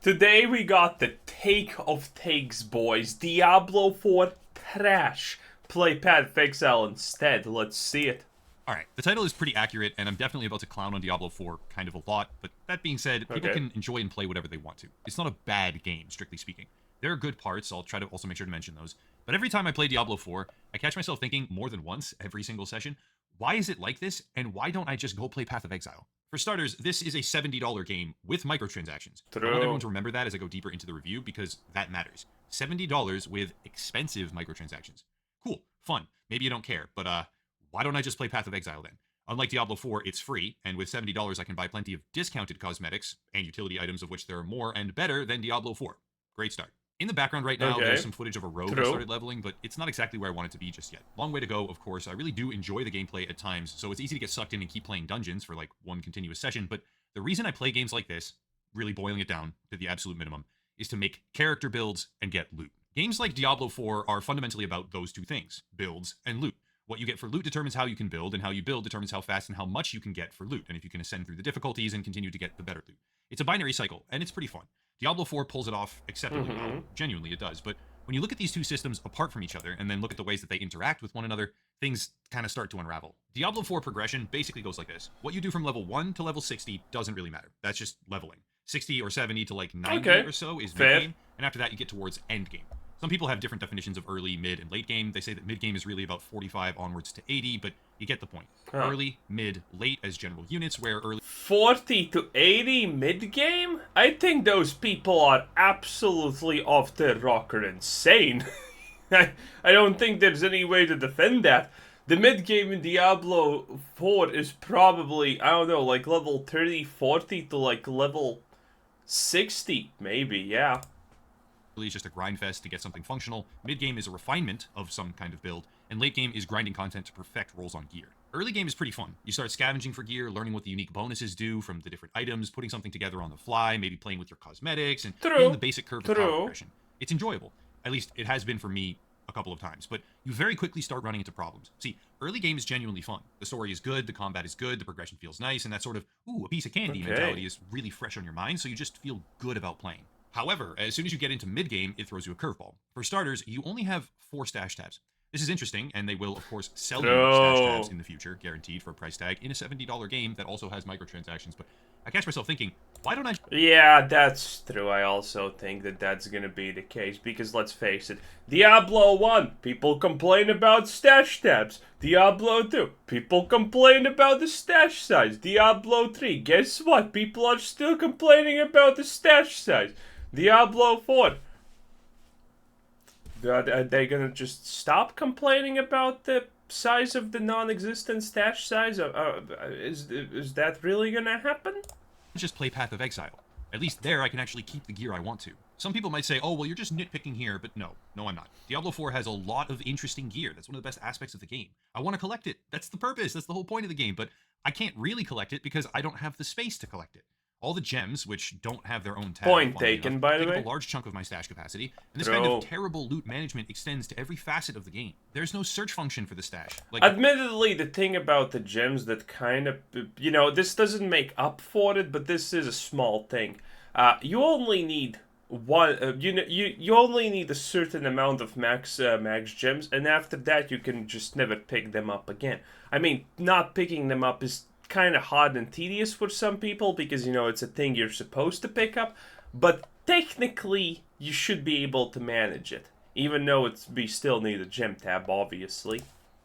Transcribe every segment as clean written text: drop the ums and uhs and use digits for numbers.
Today we got the take of takes, boys. Diablo 4 trash. Play Path of Exile instead. Let's see it. Alright, the title is pretty accurate, and I'm definitely about to clown on Diablo 4 kind of a lot, but that being said, people Okay. can enjoy and play whatever they want to. It's not a bad game, strictly speaking. There are good parts, I'll try to also make sure to mention those, but every time I play Diablo 4, I catch myself thinking more than once, every single session, why is it like this, and why don't I just go play Path of Exile? For starters, this is a $70 game with microtransactions. I want everyone True. to remember that as I go deeper into the review, because that matters. $70 with expensive microtransactions. Cool, fun, maybe you don't care, but why don't I just play Path of Exile then? Unlike Diablo 4, it's free, and with $70 I can buy plenty of discounted cosmetics, and utility items of which there are more and better than Diablo 4. Great start. In the background right now, there's Okay. some footage of a rogue I True. started leveling, but it's not exactly where I want it to be just yet. Long way to go, of course. I really do enjoy the gameplay at times, so it's easy to get sucked in and keep playing dungeons for like one continuous session, but the reason I play games like this, really boiling it down to the absolute minimum, is to make character builds and get loot. Games like Diablo 4 are fundamentally about those two things, builds and loot. What you get for loot determines how you can build, and how you build determines how fast and how much you can get for loot, and if you can ascend through the difficulties and continue to get the better loot. It's a binary cycle, and it's pretty fun. Diablo 4 pulls it off acceptably well. Genuinely, it does. But when you look at these two systems apart from each other, and then look at the ways that they interact with one another, things kind of start to unravel. Diablo 4 progression basically goes like this. What you do from level 1 to level 60 doesn't really matter. That's just leveling. 60 or 70 to like 90 Okay. or so is Fair. mid-game, and after that you get towards endgame. Some people have different definitions of early, mid, and late game. They say that mid game is really about 45 onwards to 80, but you get the point. Huh. Early, mid, late as general units, where early 40 to 80 mid-game? I think those people are absolutely off their rocker insane. I don't think there's any way to defend that. The mid-game in Diablo 4 is probably, I don't know, like level 30, 40 to like level 60, maybe, yeah. is just a grind fest to get something functional, mid game is a refinement of some kind of build, and late game is grinding content to perfect rolls on gear. Early game is pretty fun. You start scavenging for gear, learning what the unique bonuses do from the different items, putting something together on the fly, maybe playing with your cosmetics, and feeling the basic curve of power progression. It's enjoyable. At least it has been for me a couple of times, but you very quickly start running into problems. See, early game is genuinely fun. The story is good, the combat is good, the progression feels nice, and that sort of, ooh, a piece of candy mentality is really fresh on your mind, so you just feel good about playing. However, as soon as you get into mid-game, it throws you a curveball. For starters, you only have 4 stash tabs. This is interesting, and they will, of course, sell you stash tabs in the future, guaranteed for a price tag, in a $70 game that also has microtransactions. But I catch myself thinking, why don't I... Yeah, that's true. I also think that that's gonna be the case, because let's face it, Diablo 1, people complain about stash tabs. Diablo 2, people complain about the stash size. Diablo 3, guess what? People are still complaining about the stash size. Diablo 4, are they gonna just stop complaining about the size of the non-existent stash size? Is that really gonna happen? just play Path of Exile? At least there I can actually keep the gear I want to. Some people might say, oh, well, you're just nitpicking here, but no, I'm not. Diablo 4 has a lot of interesting gear. That's one of the best aspects of the game. I want to collect it. That's the purpose. That's the whole point of the game, but I can't really collect it because I don't have the space to collect it. All the gems, which don't have their own tab, Point taken, by the take way. up a large chunk of my stash capacity, and this kind of terrible loot management extends to every facet of the game. There's no search function for the stash. Admittedly, the thing about the gems that kind of, you know, this doesn't make up for it, but this is a small thing. You only need one, you only need a certain amount of max gems, and after that you can just never pick them up again. I mean, not picking them up is kind of hard and tedious for some people because, you know, it's a thing you're supposed to pick up, but technically you should be able to manage it, even though we still need a gem tab, obviously.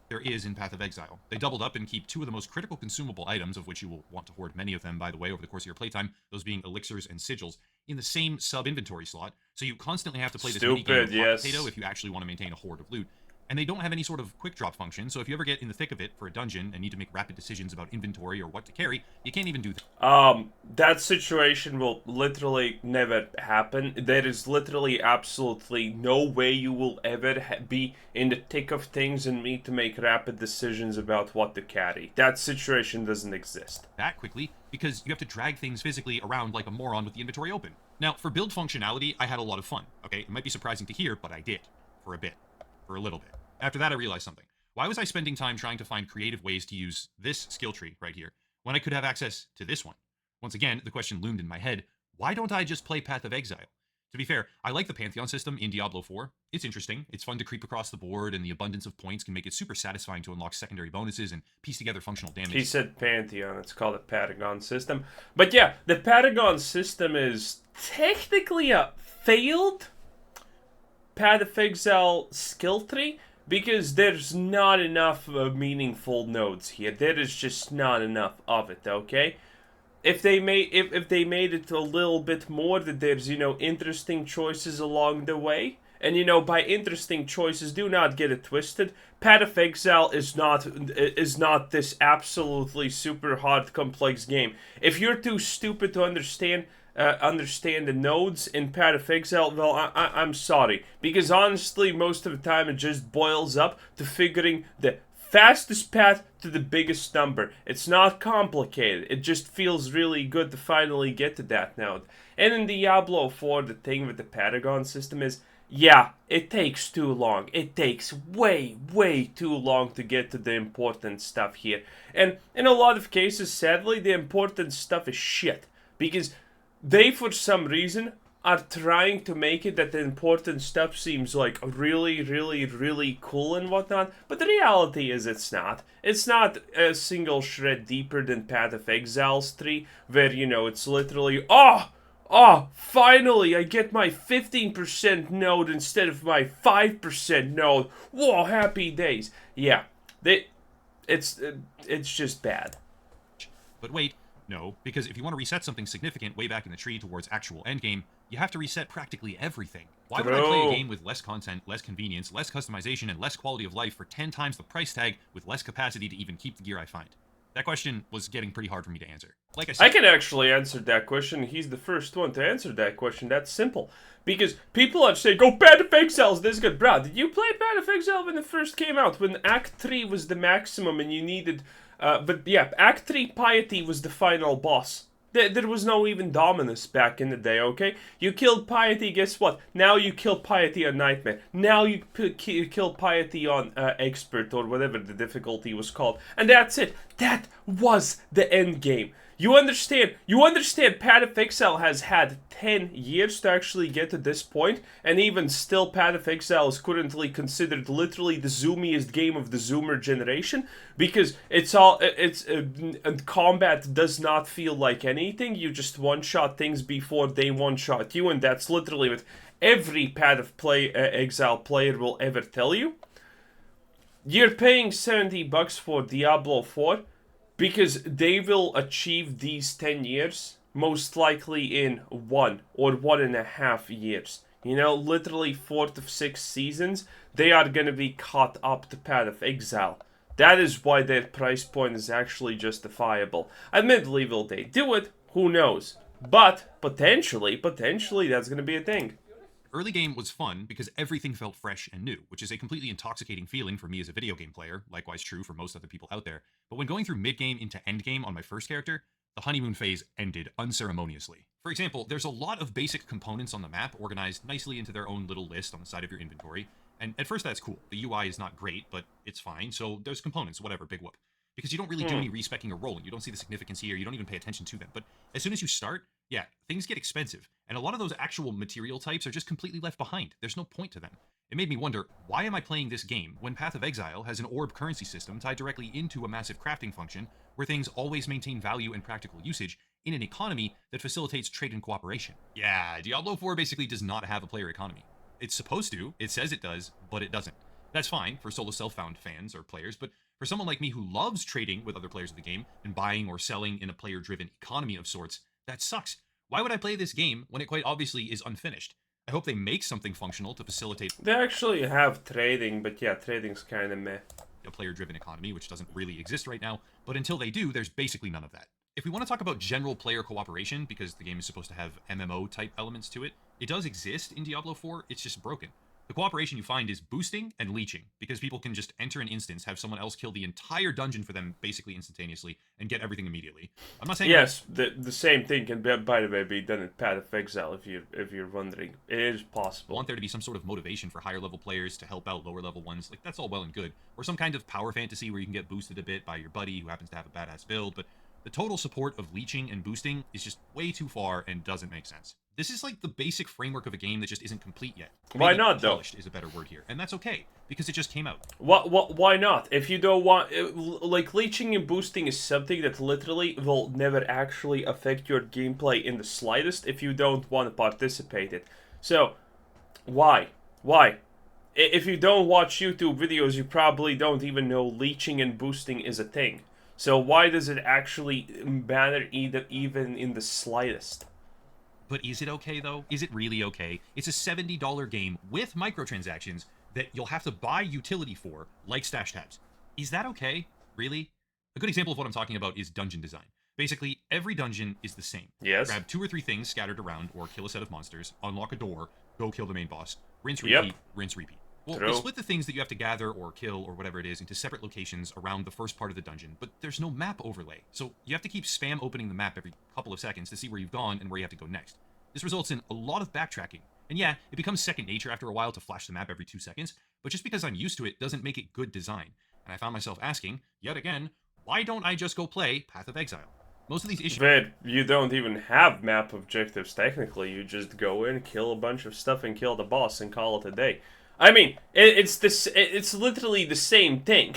There is in Path of Exile. They doubled up and keep 2 of the most critical consumable items, of which you will want to hoard many of them, by the way, over the course of your playtime, those being elixirs and sigils, in the same sub-inventory slot, so you constantly have to play this mini-game of hot potato if you actually want to maintain a hoard of loot. And they don't have any sort of quick drop function, so if you ever get in the thick of it for a dungeon and need to make rapid decisions about inventory or what to carry, you can't even do that. That situation will literally never happen. There is literally absolutely no way you will ever be in the thick of things and need to make rapid decisions about what to carry. That situation doesn't exist. That quickly, because you have to drag things physically around like a moron with the inventory open. Now, for build functionality, I had a lot of fun, okay? It might be surprising to hear, but I did. For a bit. For a little bit. After that, I realized something. Why was I spending time trying to find creative ways to use this skill tree right here when I could have access to this one? Once again, the question loomed in my head, Why don't I just play Path of Exile? To be fair, I like the Pantheon system in Diablo 4. It's interesting, it's fun to creep across the board, and the abundance of points can make it super satisfying to unlock secondary bonuses and piece together functional damage. He said Pantheon. It's called a Paragon system. But yeah, the Paragon system is technically a failed Path of Exile skill tree because there's not enough meaningful nodes here. There is just not enough of it, okay? If they made it a little bit more, that there's, interesting choices along the way. And by interesting choices, do not get it twisted. Path of Exile is not this absolutely super hard complex game. If you're too stupid to understand the nodes in Path of Exile, well, I'm sorry, because honestly, most of the time it just boils up to figuring the fastest path to the biggest number. It's not complicated. It just feels really good to finally get to that node. And in Diablo 4, the thing with the Paragon system is, yeah, it takes too long. It takes way, way too long to get to the important stuff here. And in a lot of cases, sadly, the important stuff is shit. Because they, for some reason, are trying to make it that the important stuff seems like really, really, really cool and whatnot, but the reality is it's not. It's not a single shred deeper than Path of Exile's 3, where, it's literally, finally I get my 15% node instead of my 5% node. Whoa, happy days. Yeah, it's just bad. But wait, no, because if you want to reset something significant way back in the tree towards actual endgame, you have to reset practically everything. Why would I play a game with less content, less convenience, less customization, and less quality of life for 10 times the price tag with less capacity to even keep the gear I find? That question was getting pretty hard for me to answer. Like I said, I can actually answer that question. He's the first one to answer that question. That's simple. Because people have said, go Path of Exile is this good. Bro, did you play Path of Exile when it first came out? When Act 3 was the maximum and you needed... but yeah, Act 3 Piety was the final boss. There was no even Dominus back in the day, okay? You killed Piety, guess what? Now you kill Piety on Nightmare. Now you kill Piety on Expert, or whatever the difficulty was called. And that's it. That was the end game. You understand Path of Exile has had 10 years to actually get to this point, and even still Path of Exile is currently considered literally the zoomiest game of the Zoomer generation, because combat does not feel like anything. You just one-shot things before they one-shot you, and that's literally what every Path of Exile player will ever tell you. You're paying $70 for Diablo 4, because they will achieve these 10 years, most likely in 1 or 1.5 years. Literally 4 to 6 seasons, they are going to be caught up to Path of Exile. That is why their price point is actually justifiable. Admittedly, will they do it? Who knows? But, potentially, that's going to be a thing. Early game was fun because everything felt fresh and new, which is a completely intoxicating feeling for me as a video game player, likewise true for most other people out there. But when going through mid-game into endgame on my first character, the honeymoon phase ended unceremoniously. For example, there's a lot of basic components on the map organized nicely into their own little list on the side of your inventory, and at first that's cool. The UI is not great, but it's fine, so there's components, whatever, big whoop. Because you don't really do any respecking or rolling, you don't see the significance here, you don't even pay attention to them. But as soon as you start, yeah, things get expensive, and a lot of those actual material types are just completely left behind. There's no point to them. It made me wonder, why am I playing this game when Path of Exile has an orb currency system tied directly into a massive crafting function where things always maintain value and practical usage in an economy that facilitates trade and cooperation? Yeah, Diablo 4 basically does not have a player economy. It's supposed to, it says it does, but it doesn't. That's fine for solo self-found fans or players, but for someone like me who loves trading with other players of the game and buying or selling in a player-driven economy of sorts, that sucks. Why would I play this game when it quite obviously is unfinished? I hope they make something functional to facilitate... They actually have trading, but yeah, trading's kind of meh. ...a player-driven economy, which doesn't really exist right now, but until they do, there's basically none of that. If we want to talk about general player cooperation, because the game is supposed to have MMO-type elements to it, it does exist in Diablo 4, it's just broken. The cooperation you find is boosting and leeching, because people can just enter an instance, have someone else kill the entire dungeon for them basically instantaneously, and get everything immediately. I'm not saying... Yes, the same thing can, by the way, be done in Path of Exile, if you're wondering. It is possible. I want there to be some sort of motivation for higher level players to help out lower level ones. That's all well and good. Or some kind of power fantasy where you can get boosted a bit by your buddy who happens to have a badass build, but The total support of leeching and boosting is just way too far and doesn't make sense. This is like the basic framework of a game that just isn't complete yet. Why Maybe not, though? polished is a better word here, and that's okay, because it just came out. Why not? If you don't want, like, leeching and boosting is something that literally will never actually affect your gameplay in the slightest if you don't want to participate in it. So, why? Why? If you don't watch YouTube videos, you probably don't even know leeching and boosting is a thing. So why does it actually matter even in the slightest? But is it okay, though? Is it really okay? It's a $70 game with microtransactions that you'll have to buy utility for, like stash tabs. Is that okay? Really? A good example of what I'm talking about is dungeon design. Basically, every dungeon is the same. Yes. Grab 2 or 3 things scattered around, or kill a set of monsters, unlock a door, go kill the main boss, rinse, repeat, Yep. rinse, repeat. Well, True. they split the things that you have to gather or kill or whatever it is into separate locations around the first part of the dungeon, but there's no map overlay, so you have to keep spam opening the map every couple of seconds to see where you've gone and where you have to go next. This results in a lot of backtracking, and yeah, it becomes second nature after a while to flash the map every 2 seconds, but just because I'm used to it doesn't make it good design. And I found myself asking, yet again, why don't I just go play Path of Exile? Most of these issues... But you don't even have map objectives technically. You just go in, kill a bunch of stuff, and kill the boss, and call it a day. I mean, it's literally the same thing.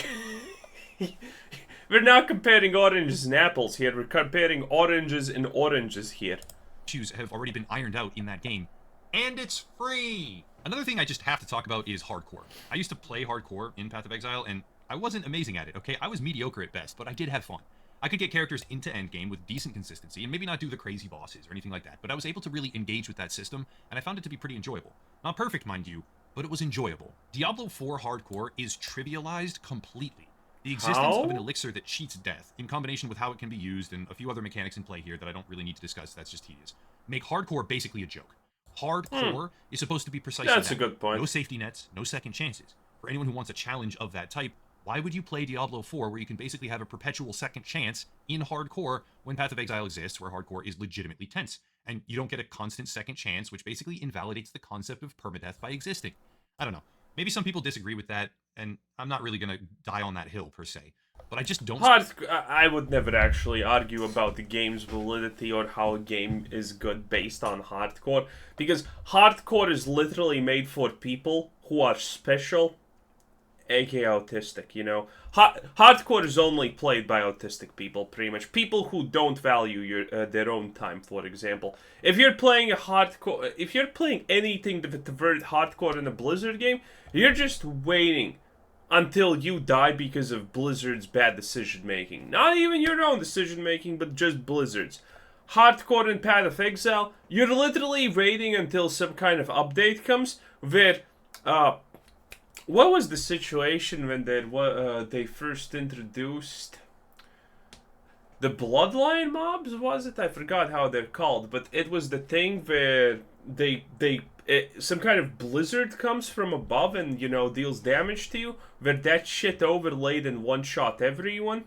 We're not comparing oranges and apples here. We're comparing oranges and oranges here. Issues have already been ironed out in that game, and it's free! Another thing I just have to talk about is hardcore. I used to play hardcore in Path of Exile, and I wasn't amazing at it, okay? I was mediocre at best, but I did have fun. I could get characters into endgame with decent consistency, and maybe not do the crazy bosses or anything like that, but I was able to really engage with that system, and I found it to be pretty enjoyable. Not perfect, mind you, but it was enjoyable. Diablo 4 hardcore is trivialized completely. The existence of an elixir that cheats death, in combination with how it can be used and a few other mechanics in play here that I don't really need to discuss, that's just tedious, make hardcore basically a joke. Hardcore is supposed to be precisely That's that. a good point. No safety nets, no second chances. For anyone who wants a challenge of that type, why would you play Diablo 4 where you can basically have a perpetual second chance in hardcore when Path of Exile exists, where hardcore is legitimately tense, and you don't get a constant second chance, which basically invalidates the concept of permadeath by existing? I don't know. Maybe some people disagree with that, and I'm not really going to die on that hill, per se. But I just don't... I would never actually argue about the game's validity or how a game is good based on hardcore, because hardcore is literally made for people who are special, aka autistic, you know? Hardcore is only played by autistic people, pretty much. People who don't value their own time, for example. If you're playing if you're playing anything with the word hardcore in a Blizzard game, you're just waiting until you die because of Blizzard's bad decision-making. Not even your own decision-making, but just Blizzard's. Hardcore in Path of Exile, you're literally waiting until some kind of update comes where, what was the situation when they first introduced the Bloodline mobs, was it? I forgot how they're called, but it was the thing where some kind of blizzard comes from above and, you know, deals damage to you, where that shit overlaid and one-shot everyone.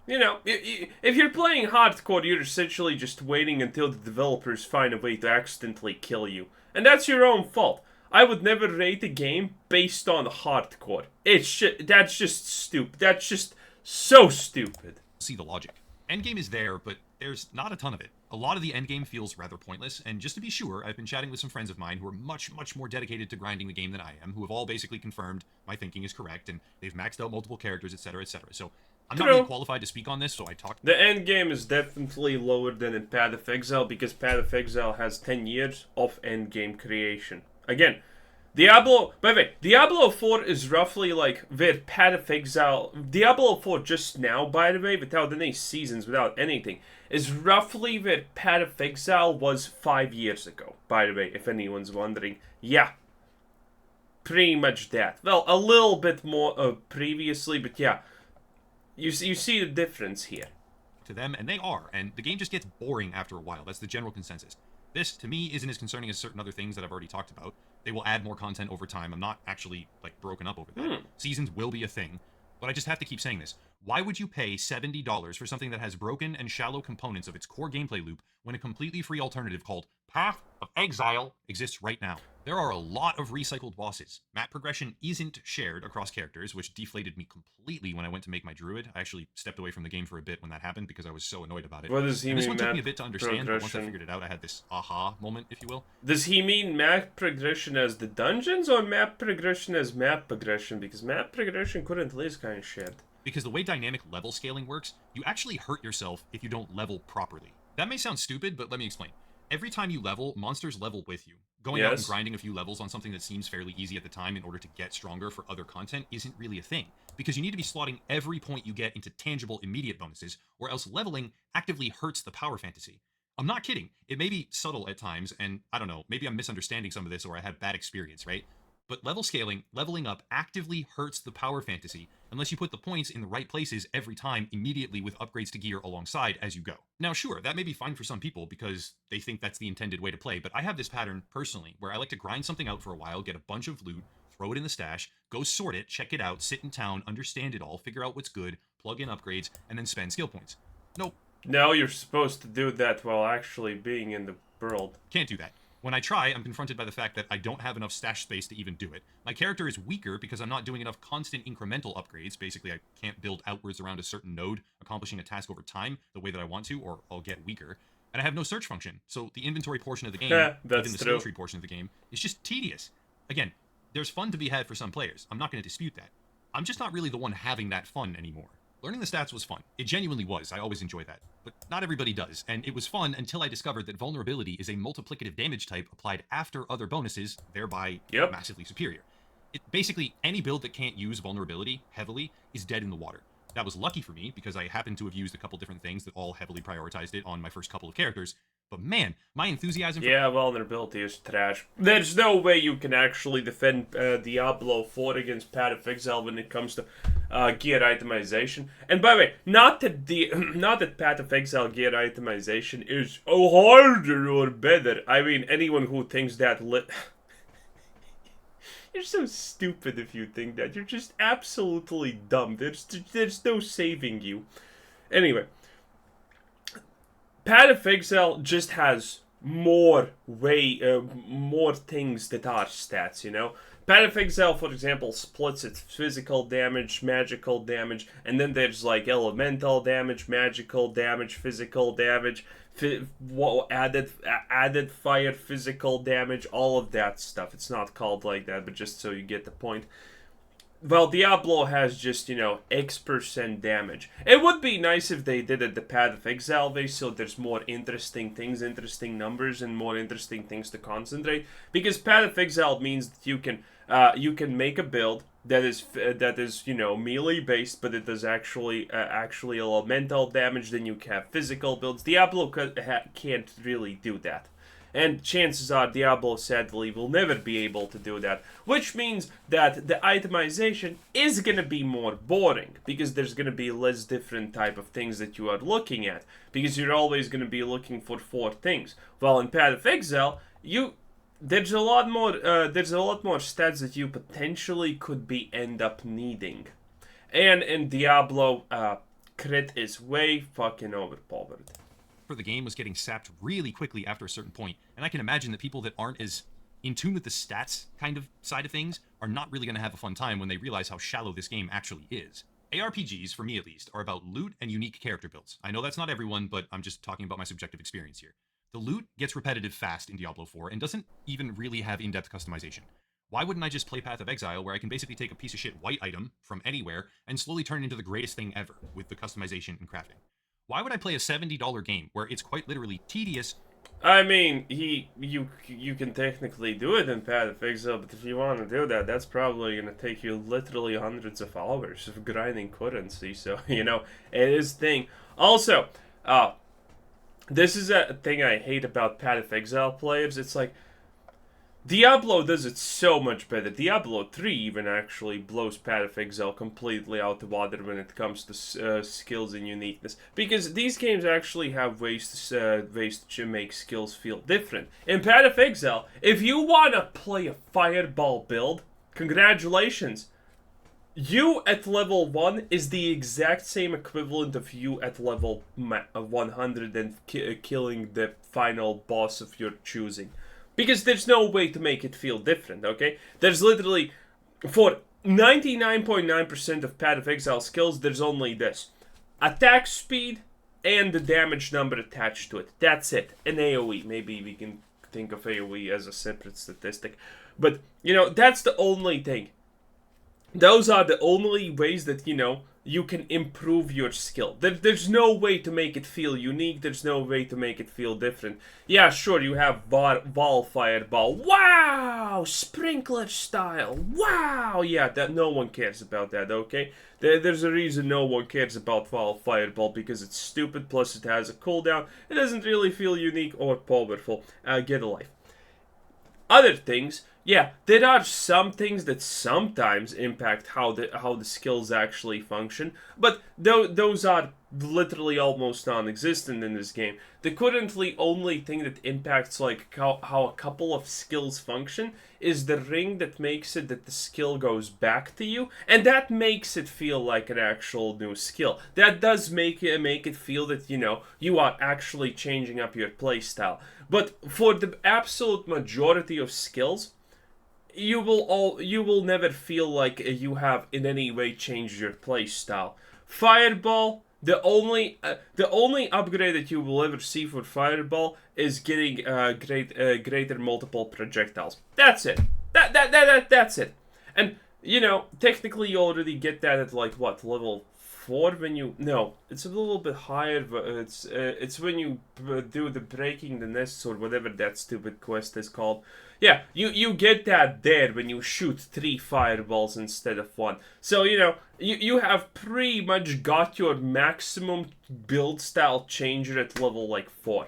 You know, if you're playing hardcore, you're essentially just waiting until the developers find a way to accidentally kill you. And that's your own fault. I would never rate a game based on hardcore. That's just stupid. That's just so stupid. See the logic. Endgame is there, but there's not a ton of it. A lot of the endgame feels rather pointless, and just to be sure, I've been chatting with some friends of mine who are much, much more dedicated to grinding the game than I am, who have all basically confirmed my thinking is correct, and they've maxed out multiple characters, etc., etc. So I'm not really qualified to speak on this, so I talk... The endgame is definitely lower than in Path of Exile, because Path of Exile has 10 years of endgame creation. Again, Diablo 4 is roughly like where Path of Exile... Diablo 4 just now, by the way, without any seasons, without anything, is roughly where Path of Exile was 5 years ago, by the way, if anyone's wondering. Yeah. Pretty much that. Well, a little bit more previously, but yeah. You see the difference here. To them, and they are, and the game just gets boring after a while. That's the general consensus. This, to me, isn't as concerning as certain other things that I've already talked about. They will add more content over time. I'm not actually, like, broken up over that. Seasons will be a thing, but I just have to keep saying this. Why would you pay $70 for something that has broken and shallow components of its core gameplay loop when a completely free alternative called Path of Exile exists right now? There are a lot of recycled bosses. Map progression isn't shared across characters, which deflated me completely when I went to make my druid. I actually stepped away from the game for a bit when that happened because I was so annoyed about it. What does he And this mean one took me map a bit to understand, but once I progression? figured it out, I had this aha moment, if you will. Does he mean map progression as the dungeons or map progression as map progression? Because map progression currently is kind of shit. Because the way dynamic level scaling works, you actually hurt yourself if you don't level properly. That may sound stupid, but let me explain. Every time you level, monsters level with you. Going out and Yes. grinding a few levels on something that seems fairly easy at the time in order to get stronger for other content isn't really a thing, because you need to be slotting every point you get into tangible immediate bonuses, or else leveling actively hurts the power fantasy. I'm not kidding. It may be subtle at times, and I don't know, maybe I'm misunderstanding some of this or I had bad experience, right? But level scaling, leveling up actively hurts the power fantasy unless you put the points in the right places every time immediately with upgrades to gear alongside as you go. Now, sure, that may be fine for some people because they think that's the intended way to play, but I have this pattern personally where I like to grind something out for a while, get a bunch of loot, throw it in the stash, go sort it, check it out, sit in town, understand it all, figure out what's good, plug in upgrades, and then spend skill points. Nope, No, you're supposed to do that while actually being in the world. can't do that. When I try, I'm confronted by the fact that I don't have enough stash space to even do it. My character is weaker because I'm not doing enough constant incremental upgrades. Basically, I can't build outwards around a certain node, accomplishing a task over time the way that I want to, or I'll get weaker. And I have no search function, so the inventory portion of the game, That's even the true. skill tree portion of the game, is just tedious. Again, there's fun to be had for some players. I'm not going to dispute that. I'm just not really the one having that fun anymore. Learning the stats was fun. It genuinely was. I always enjoy that. But not everybody does, and it was fun until I discovered that vulnerability is a multiplicative damage type applied after other bonuses, thereby Yep. massively superior. Basically, any build that can't use vulnerability heavily is dead in the water. That was lucky for me because I happened to have used a couple different things that all heavily prioritized it on my first couple of characters. But man, my enthusiasm for Yeah, vulnerability is trash. There's no way you can actually defend Diablo 4 against Path of Exile when it comes to gear itemization. And by the way, not that not that Path of Exile gear itemization is harder or better. I mean, anyone who thinks that you're so stupid if you think that. You're just absolutely dumb. There's no saving you. Anyway, Path of Exile just has more things that are stats, you know? Path of Exile, for example, splits its physical damage, magical damage, and then there's like elemental damage, magical damage, physical damage, added fire, physical damage, all of that stuff. It's not called like that, but just so you get the point. Well, Diablo has just, X% damage. It would be nice if they did it the Path of Exile way, so there's more interesting things, interesting numbers, and more interesting things to concentrate. Because Path of Exile means that you can make a build that is melee based, but it does actually elemental damage. Then you have physical builds. Diablo can't really do that. And chances are Diablo sadly will never be able to do that. Which means that the itemization is going to be more boring. Because there's going to be less different type of things that you are looking at. Because you're always going to be looking for 4 things. While in Path of Exile, there's a lot more stats that you potentially could end up needing. And in Diablo, crit is way fucking overpowered. the game was getting sapped really quickly after a certain point, and I can imagine that people that aren't as in tune with the stats kind of side of things are not really going to have a fun time when they realize how shallow this game actually is. ARPGs, for me at least, are about loot and unique character builds. I know that's not everyone, but I'm just talking about my subjective experience here. The loot gets repetitive fast in Diablo 4 and doesn't even really have in-depth customization. Why wouldn't I just play Path of Exile, where I can basically take a piece of shit white item from anywhere and slowly turn it into the greatest thing ever with the customization and crafting? Why would I play a $70 game where it's quite literally tedious? I mean, you can technically do it in Path of Exile, but if you want to do that, that's probably gonna take you literally hundreds of hours of grinding currency. So it is thing. Also, this is a thing I hate about Path of Exile players. It's like Diablo does it so much better. Diablo 3 even actually blows Path of Exile completely out the water when it comes to skills and uniqueness. Because these games actually have ways to make skills feel different. In Path of Exile, if you want to play a fireball build, congratulations. You at level 1 is the exact same equivalent of you at level 100 and killing the final boss of your choosing. Because there's no way to make it feel different, okay? There's literally, for 99.9% of Path of Exile skills, there's only this. Attack speed and the damage number attached to it. That's it. And AoE. Maybe we can think of AoE as a separate statistic. But, that's the only thing. Those are the only ways that, you can improve your skill. There's no way to make it feel unique. There's no way to make it feel different. Yeah, sure, you have Ball Fireball. Wow! Sprinkler style. Wow! Yeah, that no one cares about that, okay? There's a reason no one cares about Ball Fireball, because it's stupid, plus it has a cooldown. It doesn't really feel unique or powerful. Get a life. Other things, yeah, there are some things that sometimes impact how the skills actually function, but those are literally almost non-existent in this game. The currently only thing that impacts like how a couple of skills function is the ring that makes it that the skill goes back to you, and that makes it feel like an actual new skill. That does make it feel that you are actually changing up your playstyle. But for the absolute majority of skills, you will never feel like you have in any way changed your playstyle. Fireball, the only upgrade that you will ever see for Fireball is getting greater multiple projectiles. That's it. That's it. And technically you already get that at like what, level 4 when you... No, it's a little bit higher, but it's when you do the breaking the nests or whatever that stupid quest is called. Yeah, you get that there when you shoot 3 fireballs instead of 1. So, you have pretty much got your maximum build style changer at level like 4.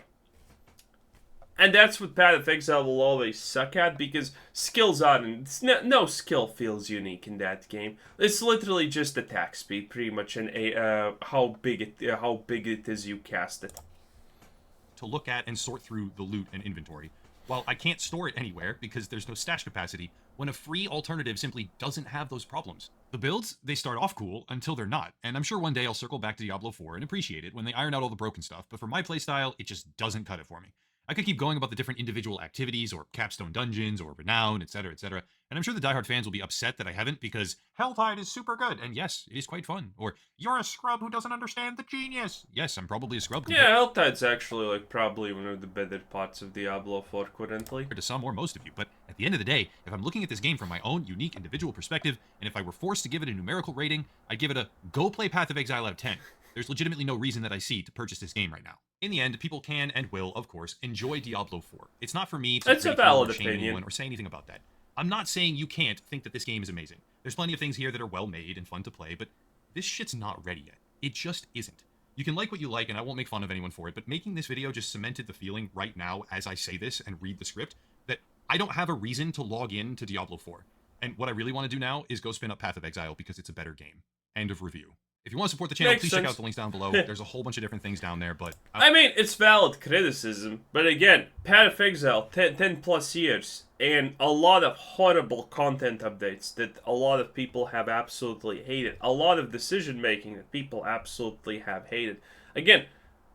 And that's what Path of Exile will always suck at, because skills aren't... No skill feels unique in that game. It's literally just attack speed, pretty much, and how big it is you cast it. To look at and sort through the loot and inventory. While I can't store it anywhere because there's no stash capacity, when a free alternative simply doesn't have those problems. The builds, they start off cool until they're not, and I'm sure one day I'll circle back to Diablo 4 and appreciate it when they iron out all the broken stuff, but for my playstyle, it just doesn't cut it for me. I could keep going about the different individual activities, or capstone dungeons, or renown, etc., etc., and I'm sure the diehard fans will be upset that I haven't, because Helltide is super good, and yes, it is quite fun. Or, you're a scrub who doesn't understand the genius. Yes, I'm probably a scrub. Yeah, Helltide's actually like probably one of the better parts of Diablo 4 currently. To some or most of you, but at the end of the day, if I'm looking at this game from my own unique individual perspective, and if I were forced to give it a numerical rating, I'd give it a go play Path of Exile out of 10. There's legitimately no reason that I see to purchase this game right now. In the end, people can and will, of course, enjoy Diablo 4. It's not for me to It's a valid opinion. anyone or say anything about that. I'm not saying you can't think that this game is amazing. There's plenty of things here that are well made and fun to play, but this shit's not ready yet. It just isn't. You can like what you like, and I won't make fun of anyone for it, but making this video just cemented the feeling right now as I say this and read the script that I don't have a reason to log in to Diablo 4. And what I really want to do now is go spin up Path of Exile because it's a better game. End of review. If you want to support the channel, please check out the links down below. There's a whole bunch of different things down there, but... I mean, it's valid criticism, but again, Path of Exile, 10 plus years, and a lot of horrible content updates that a lot of people have absolutely hated. A lot of decision-making that people absolutely have hated. Again,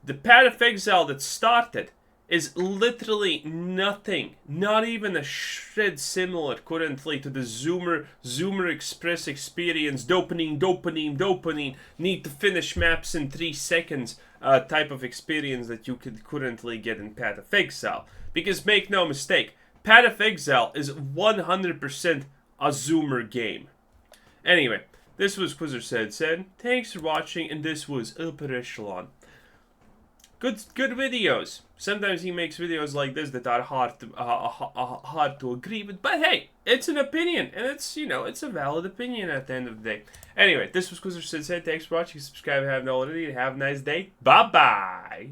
the Path of Exile that started is literally nothing, not even a shred similar currently to the Zoomer Express experience, dopamine, need to finish maps in 3 seconds type of experience that you could currently get in Path of Exile. Because make no mistake, Path of Exile is 100% a Zoomer game. Anyway, this was Quizzer Said. Thanks for watching, and this was Upper Echelon. Good videos. Sometimes he makes videos like this that are hard to agree with, but hey, it's an opinion, and it's it's a valid opinion at the end of the day. Anyway, this was Quizzer Said. Thanks for watching. Subscribe if you haven't already. Have a nice day. Bye bye.